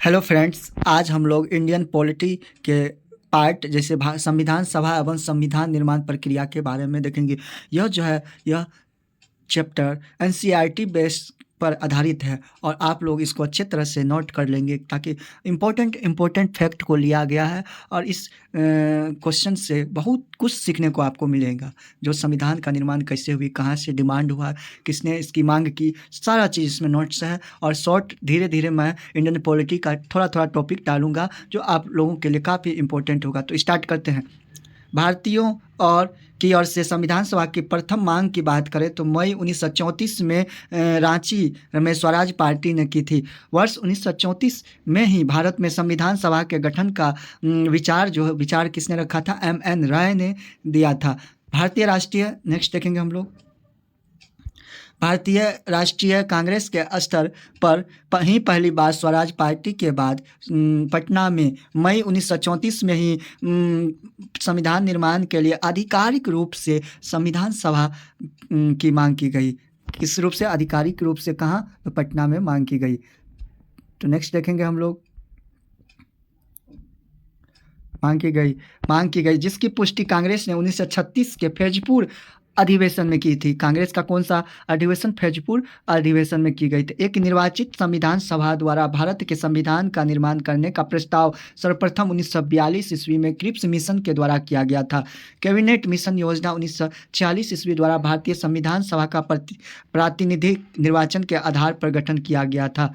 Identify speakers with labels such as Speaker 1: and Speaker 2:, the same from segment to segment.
Speaker 1: Hello friends, आज हम लोग इंडियन पॉलिटी के पार्ट जैसे संविधान सभा एवं संविधान निर्माण प्रक्रिया के बारे में देखेंगे। यह चैप्टर एनसीईआरटी बेस पर आधारित है और आप लोग इसको अच्छे तरह से नोट कर लेंगे ताकि इम्पोर्टेंट फैक्ट को लिया गया है और इस क्वेश्चन से बहुत कुछ सीखने को आपको मिलेगा। जो संविधान का निर्माण कैसे हुई, कहाँ से डिमांड हुआ, किसने इसकी मांग की, सारा चीज़ इसमें नोट्स है। और शॉर्ट धीरे धीरे मैं इंडियन पॉलिटी का थोड़ा थोड़ा टॉपिक डालूंगा जो आप लोगों के लिए काफ़ी इंपॉर्टेंट होगा। तो स्टार्ट करते हैं। भारतीयों की ओर से संविधान सभा की प्रथम मांग की बात करें तो मई 1934 में रांची में स्वराज पार्टी ने की थी। वर्ष 1934 में ही भारत में संविधान सभा के गठन का विचार किसने रखा था? एम.एन. राय ने दिया था। नेक्स्ट देखेंगे हम लोग। भारतीय राष्ट्रीय कांग्रेस के स्तर पर ही पहली बार स्वराज पार्टी के बाद पटना में मई 1934 में ही संविधान निर्माण के लिए आधिकारिक रूप से संविधान सभा की मांग की गई। किस रूप से? आधिकारिक रूप से। कहाँ? तो पटना में मांग की गई। तो नेक्स्ट देखेंगे हम लोग। मांग की गई जिसकी पुष्टि कांग्रेस ने 1936 के फैजपुर अधिवेशन में की थी। कांग्रेस का कौन सा अधिवेशन? फैजपुर अधिवेशन में की गई थी। एक निर्वाचित संविधान सभा द्वारा भारत के संविधान का निर्माण करने का प्रस्ताव सर्वप्रथम 1942 ईस्वी में क्रिप्स मिशन के द्वारा किया गया था। कैबिनेट मिशन योजना 1946 ईस्वी द्वारा भारतीय संविधान सभा का प्रातिनिधिक निर्वाचन के आधार पर गठन किया गया था।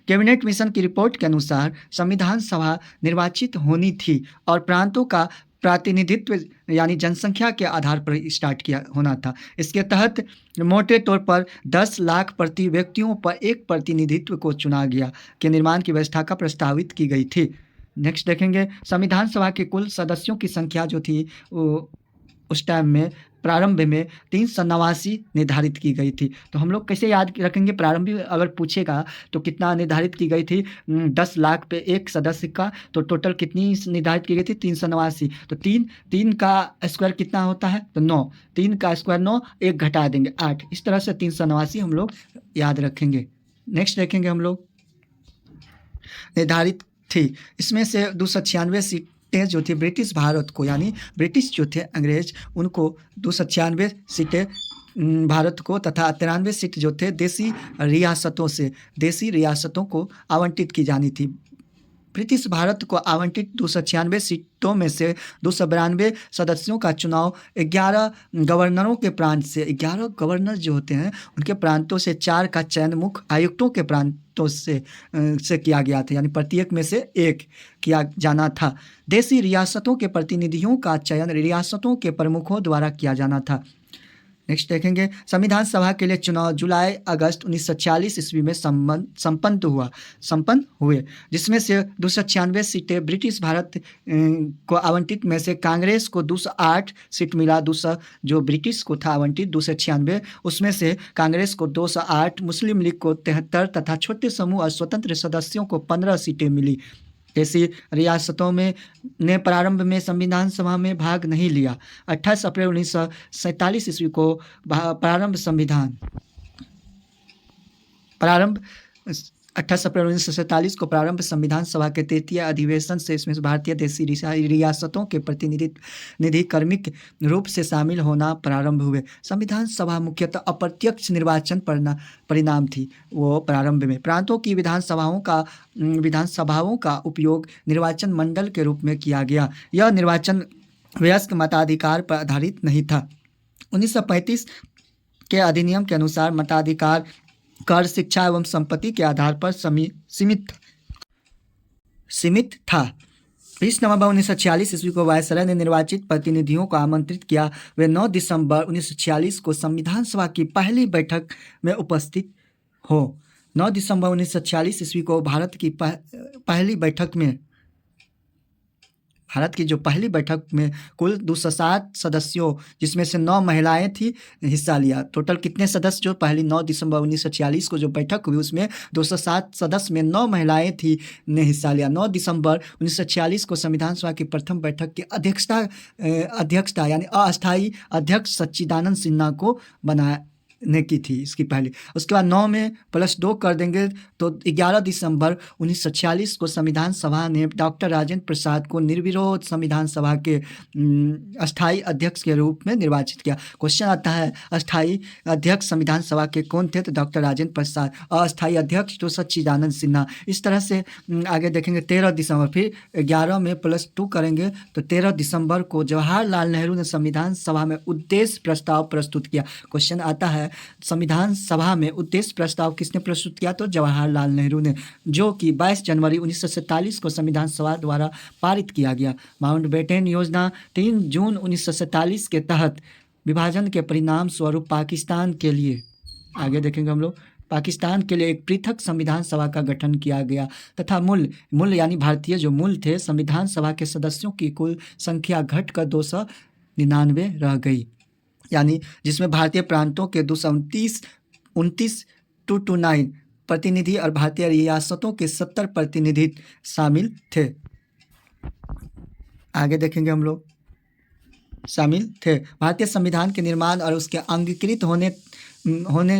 Speaker 1: कैबिनेट मिशन की रिपोर्ट के अनुसार संविधान सभा निर्वाचित होनी थी और प्रांतों का प्रातिनिधित्व यानी जनसंख्या के आधार पर स्टार्ट किया होना था। इसके तहत मोटे तौर पर 10 लाख प्रति व्यक्तियों पर एक प्रतिनिधित्व को चुना गया के निर्माण की व्यवस्था का प्रस्तावित की गई थी। नेक्स्ट देखेंगे। संविधान सभा के कुल सदस्यों की संख्या जो थी वो उस टाइम में प्रारंभ में 389 निर्धारित की गई थी। तो हम लोग कैसे याद रखेंगे? प्रारंभिक अगर पूछेगा तो कितना निर्धारित की गई थी? 10 लाख पे एक सदस्य का, तो टोटल कितनी निर्धारित की गई थी? 389। तो तीन का स्क्वायर कितना होता है? तो 9। 3 का स्क्वायर 9, एक घटा देंगे 8। इस तरह से 389 हम लोग याद रखेंगे। नेक्स्ट देखेंगे हम लोग। निर्धारित थी इसमें से 296 सीटें जो थी ब्रिटिश भारत को, यानी ब्रिटिश जो थे अंग्रेज, उनको 296 सीटें भारत को तथा 93 सीट जो थे देसी रियासतों को आवंटित की जानी थी। ब्रिटिश भारत को आवंटित 296 सीटों में से 292 सदस्यों का चुनाव 11 गवर्नरों के प्रांत से, 11 गवर्नर जो होते हैं उनके प्रांतों से 4 का चयन मुख्य आयुक्तों के प्रांतों से किया गया था, यानी प्रत्येक में से एक किया जाना था। देसी रियासतों के प्रतिनिधियों का चयन रियासतों के प्रमुखों द्वारा किया जाना था। नेक्स्ट देखेंगे। संविधान सभा के लिए चुनाव जुलाई अगस्त 1940 ईस्वी में संपन्न हुए जिसमें से 296 सीटें ब्रिटिश भारत को आवंटित में से कांग्रेस को 208 सीट मिला। 200 जो ब्रिटिश को था आवंटित 296, उसमें से कांग्रेस को 208, मुस्लिम लीग को 73 तथा छोटे समूह और स्वतंत्र सदस्यों को 15 सीटें मिली। ऐसी रियासतों में ने प्रारंभ में संविधान सभा में भाग नहीं लिया। 28 अप्रैल 1947 ईस्वी को प्रारंभ 28 अप्रैल 1947 को प्रारंभ संविधान सभा के तृतीय अधिवेशन से इसमें भारतीय देसी रियासतों के प्रतिनिधि क्रमिक रूप से शामिल होना प्रारंभ हुए। संविधान सभा मुख्यतः अप्रत्यक्ष निर्वाचन परिणाम थी। वो प्रारंभ में प्रांतों की विधानसभाओं का उपयोग निर्वाचन मंडल के रूप में किया गया। यह निर्वाचन वयस्क मताधिकार पर आधारित नहीं था। 1935 के अधिनियम के अनुसार मताधिकार कर, शिक्षा एवं संपत्ति के आधार पर सीमित था। 20 नवंबर 1946 ईस्वी को वायसराय ने निर्वाचित प्रतिनिधियों को आमंत्रित किया। वे 9 दिसंबर 1946 को संविधान सभा की पहली बैठक में उपस्थित हो। 9 दिसंबर 1946 ईस्वी को भारत की जो पहली बैठक में कुल 207 सदस्यों जिसमें से 9 महिलाएं थी हिस्सा लिया। टोटल कितने सदस्य? जो पहली 9 दिसंबर 1946 को जो बैठक हुई उसमें 207 सदस्य में 9 महिलाएं थी ने हिस्सा लिया। 9 दिसंबर 1946 को संविधान सभा की प्रथम बैठक की अध्यक्षता यानी अस्थायी अध्यक्ष सच्चिदानंद सिन्हा को ने की थी इसकी पहली। उसके बाद 9 में +2 कर देंगे तो 11 दिसंबर 1946 को संविधान सभा ने डॉक्टर राजेंद्र प्रसाद को निर्विरोध संविधान सभा के अस्थाई अध्यक्ष के रूप में निर्वाचित किया। क्वेश्चन आता है अस्थाई अध्यक्ष संविधान सभा के कौन थे? तो डॉक्टर राजेंद्र प्रसाद। अस्थाई अध्यक्ष तो सच्चिदानंद सिन्हा। इस तरह से आगे देखेंगे 13 दिसंबर, फिर 11 में +2 करेंगे तो 13 दिसंबर को जवाहरलाल नेहरू ने संविधान सभा में उद्देश्य प्रस्ताव प्रस्तुत किया। क्वेश्चन आता है संविधान सभा में उद्देश्य प्रस्ताव किसने प्रस्तुत किया? तो जवाहरलाल नेहरू ने, जो कि 22 जनवरी 1947 को संविधान सभा द्वारा पारित किया गया। माउंटबेटन योजना 3 जून 1947 के तहत विभाजन के परिणाम स्वरूप पाकिस्तान के लिए, आगे देखेंगे हम लोग, पाकिस्तान के लिए एक पृथक संविधान सभा का गठन किया गया तथा मूल यानी भारतीय जो मूल थे संविधान सभा के सदस्यों की कुल संख्या घटकर 299 रह गई, यानी जिसमें भारतीय प्रांतों के 229 प्रतिनिधि और भारतीय रियासतों के 70 प्रतिनिधि शामिल थे। आगे देखेंगे हम लोग, शामिल थे। भारतीय संविधान के निर्माण और उसके अंगीकृत होने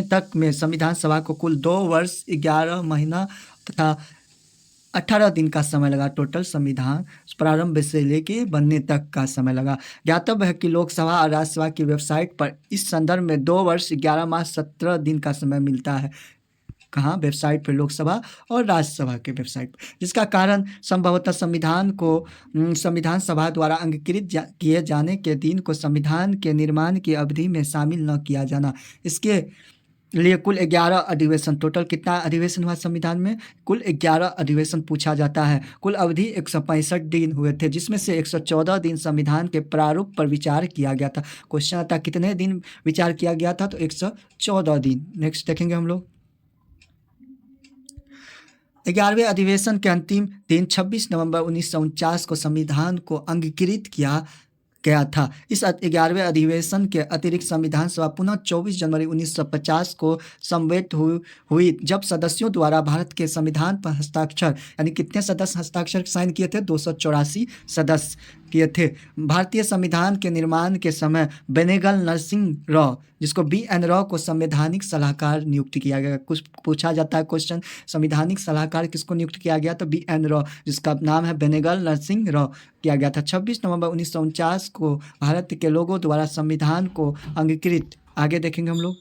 Speaker 1: तक में संविधान सभा को कुल 2 वर्ष 11 महीना तथा 18 दिन का समय लगा। टोटल संविधान प्रारंभ से लेके बनने तक का समय लगा। ज्ञातव्य है कि लोकसभा और राज्यसभा की वेबसाइट पर इस संदर्भ में 2 वर्ष 11 माह 17 दिन का समय मिलता है। कहाँ? वेबसाइट पर, लोकसभा और राज्यसभा के वेबसाइट पर, जिसका कारण संभवतः संविधान को संविधान सभा द्वारा अंगीकृत किए जाने के दिन को संविधान के निर्माण की अवधि में शामिल न किया जाना। इसके लिए कुल 11 अधिवेशन, टोटल कितना अधिवेशन हुआ संविधान में? कुल 11 अधिवेशन पूछा जाता है। कुल अवधि 165 दिन हुए थे, जिसमें से 114 दिन संविधान के प्रारूप पर विचार किया गया था। क्वेश्चन आता कितने दिन विचार किया गया था? तो 114 दिन। नेक्स्ट देखेंगे हम लोग 11वें अधिवेशन के अंतिम दिन 26 नवंबर 1949 को संविधान को अंगीकृत किया गया था। इस 11वें अधिवेशन के अतिरिक्त संविधान सभा पुनः 24 जनवरी 1950 को समवेत हुई, जब सदस्यों द्वारा भारत के संविधान पर हस्ताक्षर, यानी कितने सदस्य हस्ताक्षर साइन किए थे? 284 सदस्य किए थे। भारतीय संविधान के निर्माण के समय बेनेगल नरसिंह राव, जिसको BN राव को संवैधानिक सलाहकार नियुक्त किया गया। कुछ पूछा जाता है क्वेश्चन, संवैधानिक सलाहकार किसको नियुक्त किया गया? तो BN राव, जिसका नाम है बेनेगल नरसिंह राव किया गया था। 26 नवंबर 1949 को भारत के लोगों द्वारा संविधान को अंगीकृत, आगे देखेंगे हम लोग,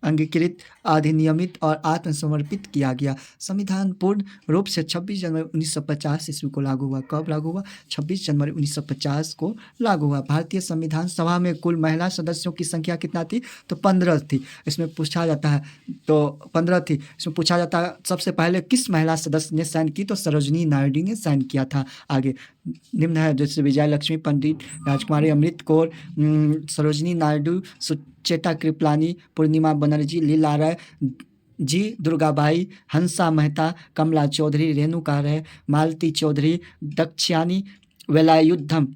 Speaker 1: अंगीकृत, अधिनियमित और आत्मसमर्पित किया गया। संविधान पूर्ण रूप से 26 जनवरी 1950 ईस्वी को लागू हुआ। कब लागू हुआ? 26 जनवरी 1950 को लागू हुआ। भारतीय संविधान सभा में कुल महिला सदस्यों की संख्या कितना थी? तो 15 थी। इसमें पूछा जाता है, तो 15 थी। इसमें पूछा जाता है सबसे पहले किस महिला सदस्य ने साइन की? तो सरोजिनी नायडू ने साइन किया था। आगे निम्न है, जैसे विजय लक्ष्मी पंडित, राजकुमारी अमृत कौर, सरोजिनी नायडू, सुचेता कृपलानी, पूर्णिमा बनर्जी, लीला राय जी, दुर्गाबाई, हंसा मेहता, कमला चौधरी, रेणुका राय, मालती चौधरी, दक्षयानी वेलायुधन,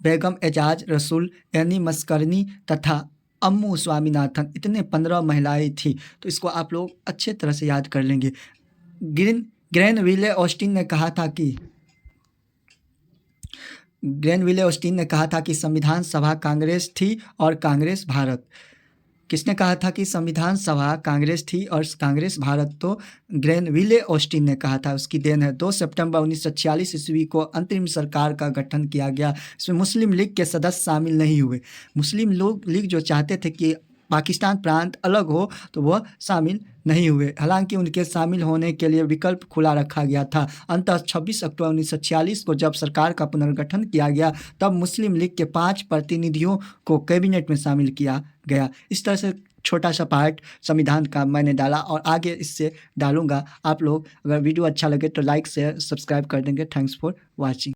Speaker 1: बेगम एजाज रसूल, एनी मस्करनी तथा अम्मू स्वामीनाथन, इतने 15 महिलाएं थी। तो इसको आप लोग अच्छे तरह से याद कर लेंगे। ग्रेनविले ऑस्टिन ने कहा था कि संविधान सभा कांग्रेस थी और कांग्रेस भारत। किसने कहा था कि संविधान सभा कांग्रेस थी और कांग्रेस भारत? तो ग्रेनविले ऑस्टिन ने कहा था, उसकी देन है। 2 सितंबर 1946 ईस्वी को अंतरिम सरकार का गठन किया गया। इसमें मुस्लिम लीग के सदस्य शामिल नहीं हुए। मुस्लिम लीग जो चाहते थे कि पाकिस्तान प्रांत अलग हो, तो वह शामिल नहीं हुए। हालांकि उनके शामिल होने के लिए विकल्प खुला रखा गया था। अंततः 26 अक्टूबर 1946 को जब सरकार का पुनर्गठन किया गया, तब मुस्लिम लीग के 5 प्रतिनिधियों को कैबिनेट में शामिल किया गया। इस तरह से छोटा सा पार्ट संविधान का मैंने डाला और आगे इससे डालूंगा। आप लोग अगर वीडियो अच्छा लगे तो लाइक शेयर सब्सक्राइब कर देंगे। Thanks for watching.